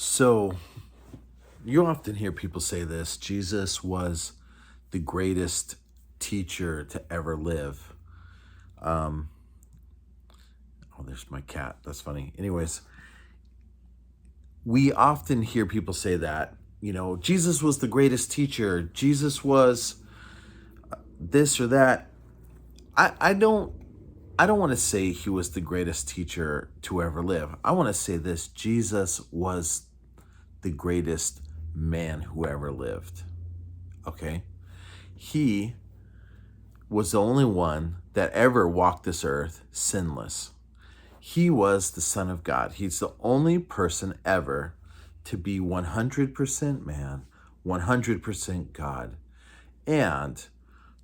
So you often hear people say this: Jesus was the greatest teacher to ever live. Um, oh, there's my cat. That's funny. Anyways, we often hear people say that, Jesus was the greatest teacher. Jesus was this or that. I don't want to say he was the greatest teacher to ever live. I want to say this: Jesus was the greatest man who ever lived. Okay? He was the only one that ever walked this earth sinless. He was the Son of God. He's the only person ever to be 100% man, 100% God, and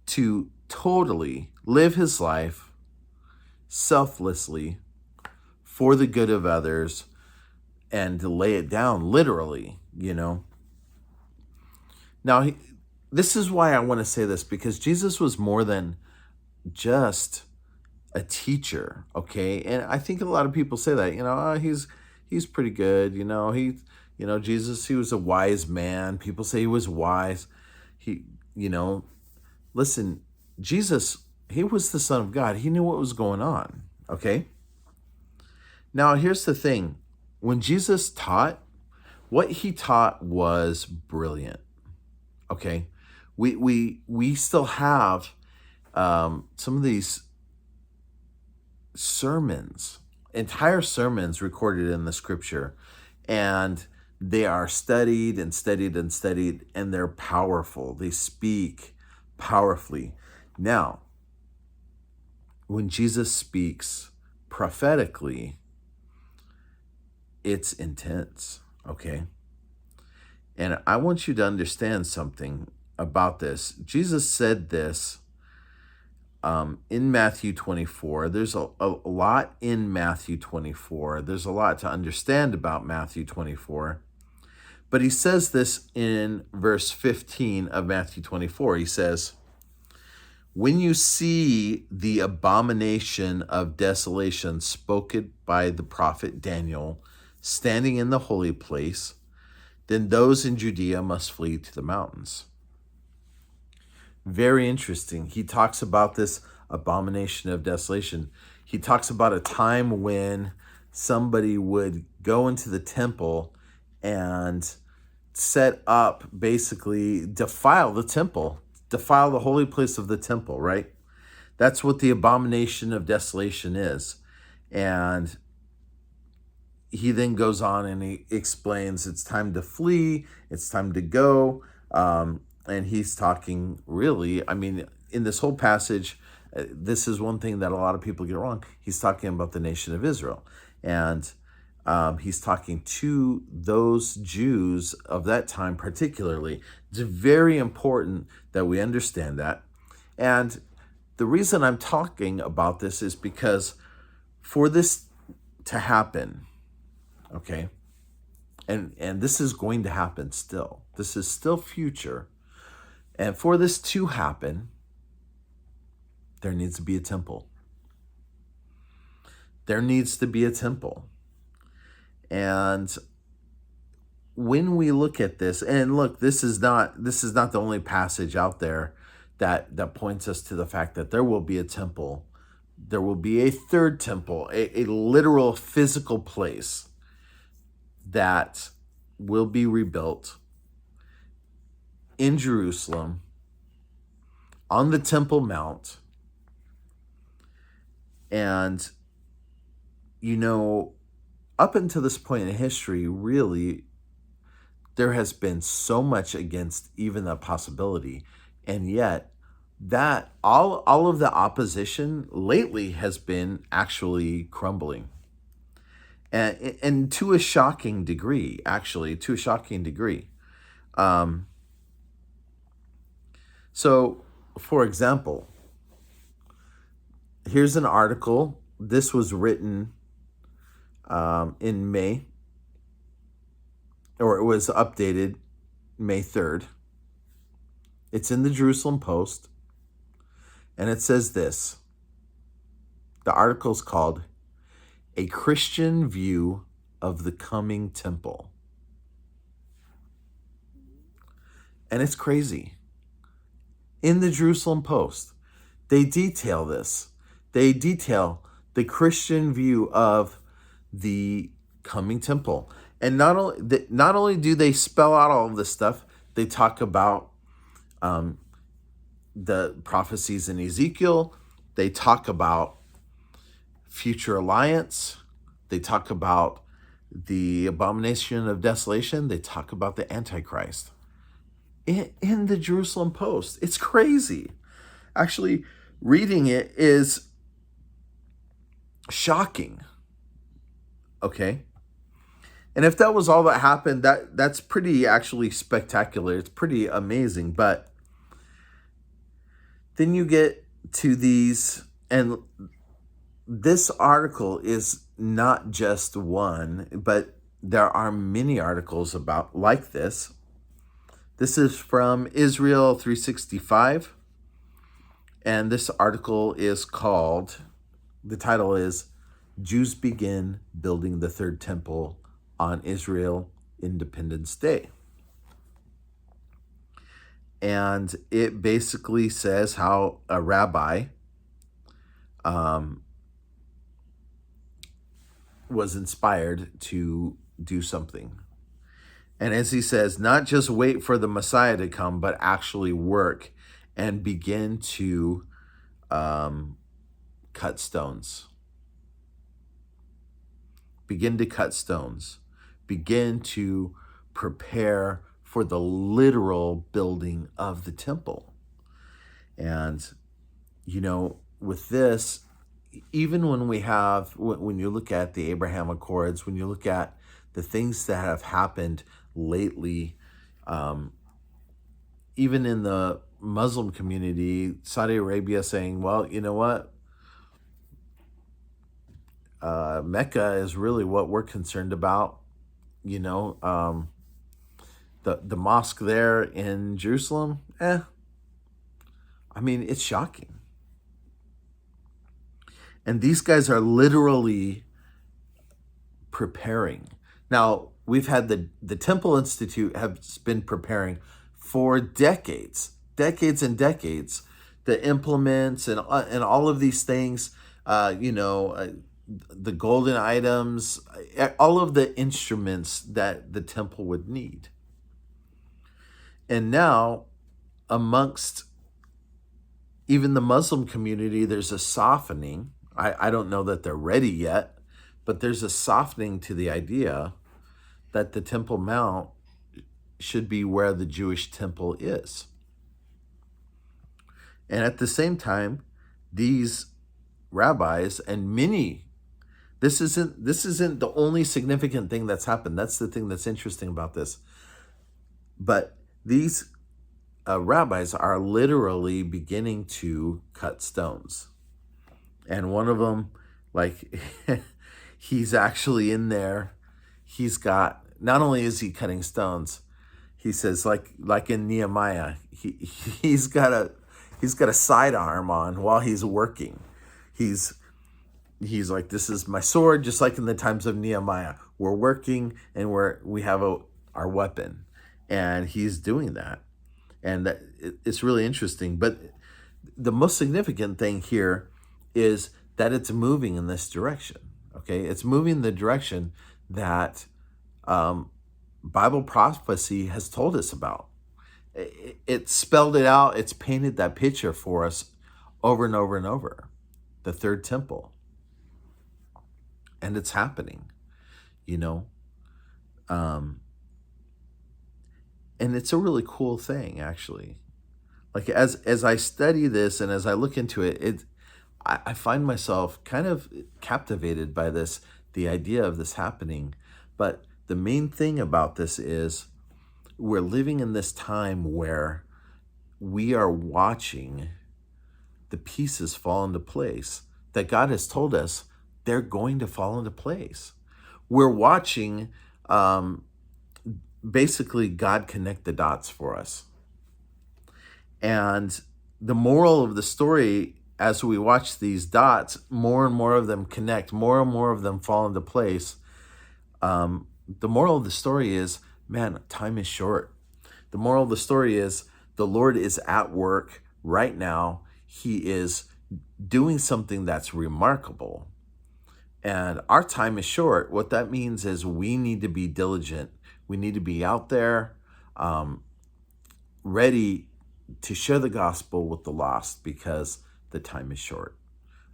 to totally live his life selflessly for the good of others and to lay it down literally. Now, this is why I want to say this, because Jesus was more than just a teacher, okay? And I think a lot of people say that, he's pretty good, Jesus, he was a wise man. People say he was wise. He, you know, listen, Jesus, he was the Son of God. He knew what was going on, okay? Now, here's the thing. When Jesus taught, what he taught was brilliant, okay? We still have some of these sermons, entire sermons recorded in the scripture, and they are studied and studied and studied, and they're powerful. They speak powerfully. Now, when Jesus speaks prophetically, it's intense, okay? And I want you to understand something about this. Jesus said this in Matthew 24. There's a lot in Matthew 24. There's a lot to understand about Matthew 24. But he says this in verse 15 of Matthew 24. He says, "When you see the abomination of desolation spoken by the prophet Daniel standing in the holy place, then those in Judea must flee to the mountains." Very interesting. He talks about this abomination of desolation. He talks about a time when somebody would go into the temple and set up, basically defile the temple, defile the holy place of the temple, right? That's what the abomination of desolation is. And he then goes on and he explains it's time to flee, it's time to go. And he's talking really, in this whole passage, this is one thing that a lot of people get wrong. He's talking about the nation of Israel. And he's talking to those Jews of that time particularly. It's very important that we understand that. And the reason I'm talking about this is because for this to happen, okay, and this is going to happen still. This is still future. And for this to happen, there needs to be a temple. There needs to be a temple. And when we look at this, and look, this is not the only passage out there that points us to the fact that there will be a temple. There will be a third temple, a literal physical place that will be rebuilt in Jerusalem on the Temple Mount. And, up until this point in history, really, there has been so much against even the possibility. And yet, that all of the opposition lately has been actually crumbling. And to a shocking degree, actually, to a shocking degree. So, for example, here's an article. This was written in May, or it was updated May 3rd. It's in the Jerusalem Post, and it says this. The article's called "A Christian View of the Coming Temple." And it's crazy. In the Jerusalem Post, they detail this. They detail the Christian view of the coming temple. And not only do they spell out all of this stuff, they talk about the prophecies in Ezekiel. They talk about future alliance. They talk about the abomination of desolation. They talk about the Antichrist in the Jerusalem Post. It's crazy. Actually, reading it is shocking. Okay? And if that was all that happened, that's pretty actually spectacular. It's pretty amazing. But then you get to these, and this article is not just one, but there are many articles about like this. This is from Israel 365. And this article is called, the title is Jews Begin Building the Third Temple on Israel Independence Day. And it basically says how a rabbi was inspired to do something. And as he says, not just wait for the Messiah to come, but actually work and begin to cut stones. Begin to cut stones. Begin to prepare for the literal building of the temple. And, you know, with this, even when you look at the Abraham Accords, when you look at the things that have happened lately, even in the Muslim community, Saudi Arabia saying, well, you know what? Mecca is really what we're concerned about. You know, the mosque there in Jerusalem, I mean, it's shocking. And these guys are literally preparing. Now, we've had the Temple Institute has been preparing for decades and decades, the implements and all of these things, the golden items, all of the instruments that the temple would need. And now, amongst even the Muslim community, there's a softening. I don't know that they're ready yet, but there's a softening to the idea that the Temple Mount should be where the Jewish temple is. And at the same time, these rabbis and many, this isn't the only significant thing that's happened. That's the thing that's interesting about this. But these rabbis are literally beginning to cut stones. And one of them, like, he's actually in there. He's got, not only is he cutting stones, he says, like in Nehemiah, he's got a sidearm on while he's working. He's like, this is my sword, just like in the times of Nehemiah. We're working and we have our weapon. And he's doing that. And it's really interesting. But the most significant thing here is that it's moving in this direction. Okay, it's moving in the direction that Bible prophecy has told us about. It spelled it out. It's painted that picture for us over and over and over. The third temple. And it's happening, you know. And it's a really cool thing, actually. Like as I study this and as I look into it, I find myself kind of captivated by this, the idea of this happening. But the main thing about this is we're living in this time where we are watching the pieces fall into place that God has told us they're going to fall into place. We're watching basically God connect the dots for us. And the moral of the story, as we watch these dots, more and more of them connect, more and more of them fall into place. The moral of the story is, man, time is short. The moral of the story is the Lord is at work right now. He is doing something that's remarkable. And our time is short. What that means is we need to be diligent. We need to be out there, ready to share the gospel with the lost because the time is short.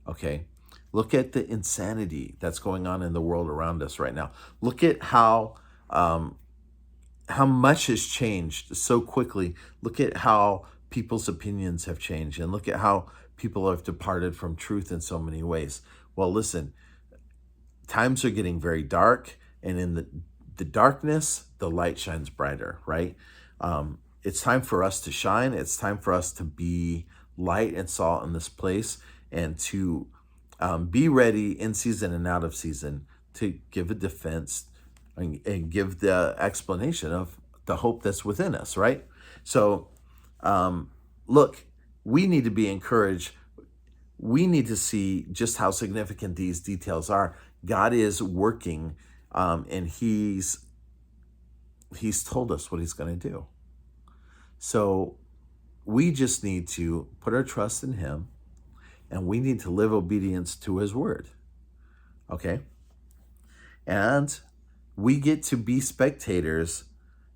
Okay? Look at the insanity that's going on in the world around us right now. Look at how much has changed so quickly. Look at how people's opinions have changed, and look at how people have departed from truth in so many ways. Well, listen, times are getting very dark, and in the darkness, the light shines brighter, right? It's time for us to shine. It's time for us to be light and salt in this place, and to be ready in season and out of season to give a defense and give the explanation of the hope that's within us, right? So, look, we need to be encouraged. We need to see just how significant these details are. God is working, and He's told us what He's going to do. So we just need to put our trust in Him, and we need to live obedience to His word. Okay? And we get to be spectators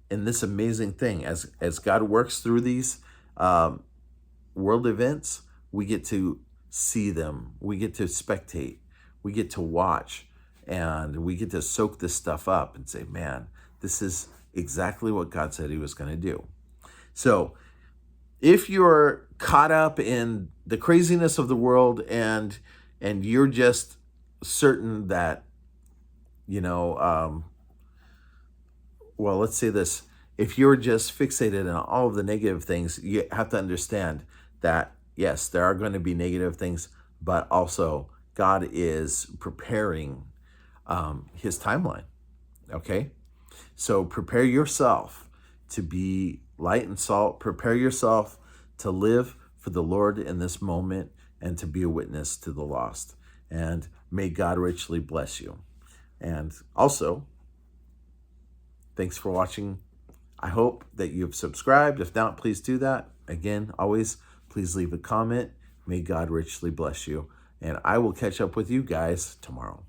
in this amazing thing. As God works through these world events, we get to see them. We get to spectate. We get to watch. And we get to soak this stuff up and say, man, this is exactly what God said He was going to do. So if you're caught up in the craziness of the world and you're just certain that, well, let's say this. If you're just fixated on all of the negative things, you have to understand that, yes, there are going to be negative things, but also God is preparing His timeline, okay? So prepare yourself to be light and salt. Prepare yourself to live for the Lord in this moment and to be a witness to the lost. And may God richly bless you. And also, thanks for watching. I hope that you've subscribed. If not, please do that. Again, always, please leave a comment. May God richly bless you. And I will catch up with you guys tomorrow.